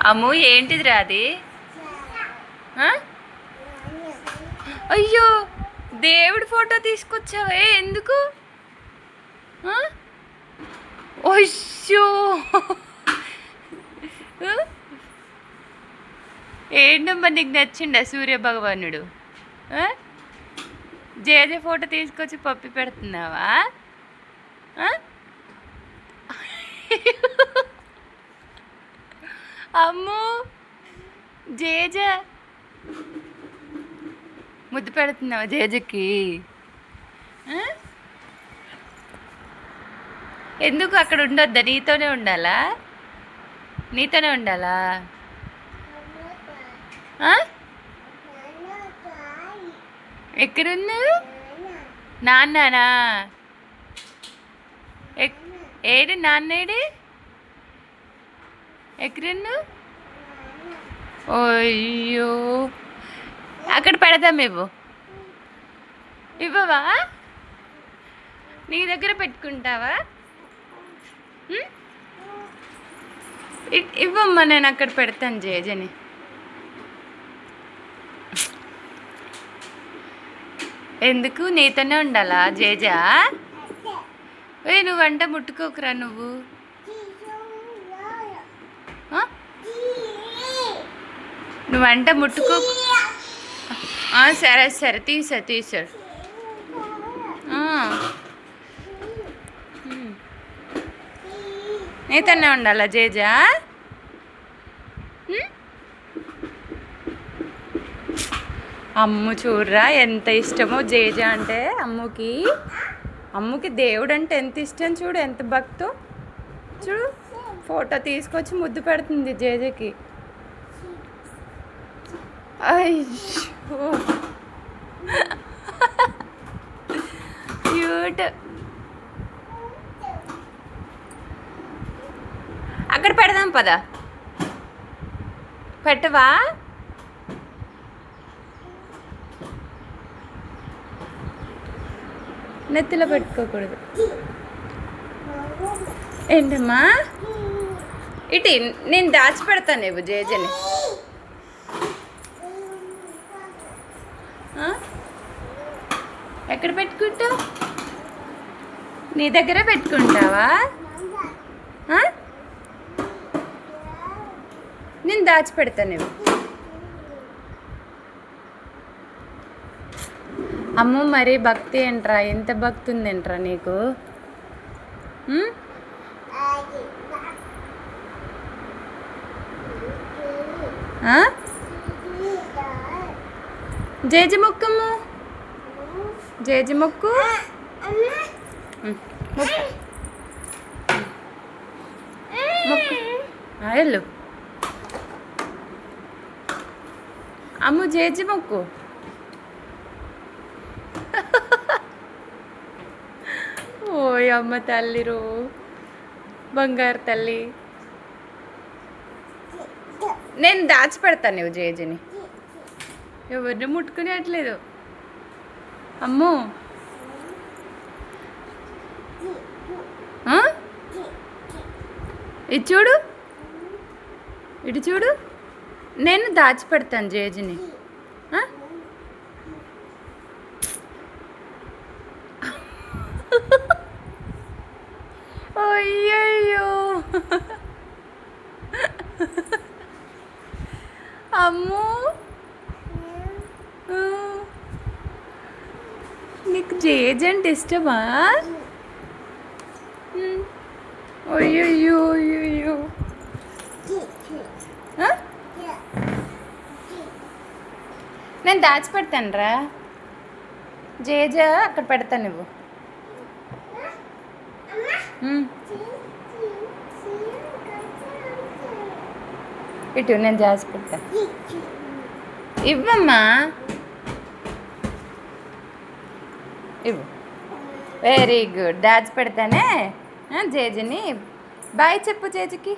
అమ్ము ఏంటిదిరా అది? అయ్యో దేవుడి ఫోటో తీసుకొచ్చావే, ఎందుకు? అయ్యో ఏంటమ్మా, నీకు నచ్చిండా సూర్య భగవానుడు? జేజే ఫోటో తీసుకొచ్చి పప్పి పెడుతున్నావా? అమ్ము జేజ ముద్దు పెడుతున్నావా జేజకి? ఎందుకు అక్కడ ఉండొద్దా? నీతోనే ఉండాలా? నీతోనే ఉండాలా? ఎక్కడున్నావు? నాన్ననా? ఏడు నాన్నేడు? ఎక్కడున్నావు? అయ్యో అక్కడ పెడదాం. ఇవ్వవా? నీ దగ్గర పెట్టుకుంటావా? ఇవ్వమ్మా, నేను అక్కడ పెడతాను జేజని. ఎందుకు? నీతోనే ఉండాలా జేజా? నువ్వంట ముట్టుకోకురా నువ్వు. నువ్వంట ముట్టుకోకు. సరే సరే, తీసారు. నీతోనే ఉండాలా జేజా? అమ్ము చూడరా ఎంత ఇష్టమో జేజా అంటే. అమ్ముకి దేవుడు అంటే ఎంత ఇష్టం చూడు, ఎంత భక్తో చూడు. ఫోటో తీసుకొచ్చి ముద్దు పెడుతుంది జేజకి. అయ్యో క్యూట్. అక్కడ పెడదాం పదా. పెట్టవా? నెత్తిలో పెట్టుకోకూడదు. ఏంటమ్మా? ఇటు నేను దాచిపెడతాను ఇవ్వు జేజని. ఎక్కడ పెట్టుకుంటావు? నీ దగ్గర పెట్టుకుంటావా? నేను దాచిపెడతాను ఇవ్వు. అమ్మ మరి భక్తి ఏంట్రా? ఎంత భక్తి ఉందేంట్రా నీకు? జేజి మొక్కమ్ము, జేజి మొక్కు. వెళ్ళు అమ్ము, జేజి మొక్కు. ఓయ్ అమ్మ తల్లిరో, బంగారు తల్లి. నేను దాచిపెడతాను నువ్వు జేజని. ఎవరిని ముట్టుకునేట్లేదు అమ్మో. ఇది చూడు, ఇటు చూడు. నేను దాచిపెడతాను జేజని. అయ్యయ్యో అమ్మో, నీకు జేజ్ అంటే ఇష్టమా? అయ్యయ్యో అయ్యయ్యో. నేను దాచిపెడతాను రా జేజ, అక్కడ పెడతాను నువ్వు. ఇటు నేను దాచిపెడతా. ఇవ్వమ్మా, ఇవ్వు. వెరీ గుడ్, దాచిపెడతానే జేజని. బాయ్ చెప్పు జేజకి.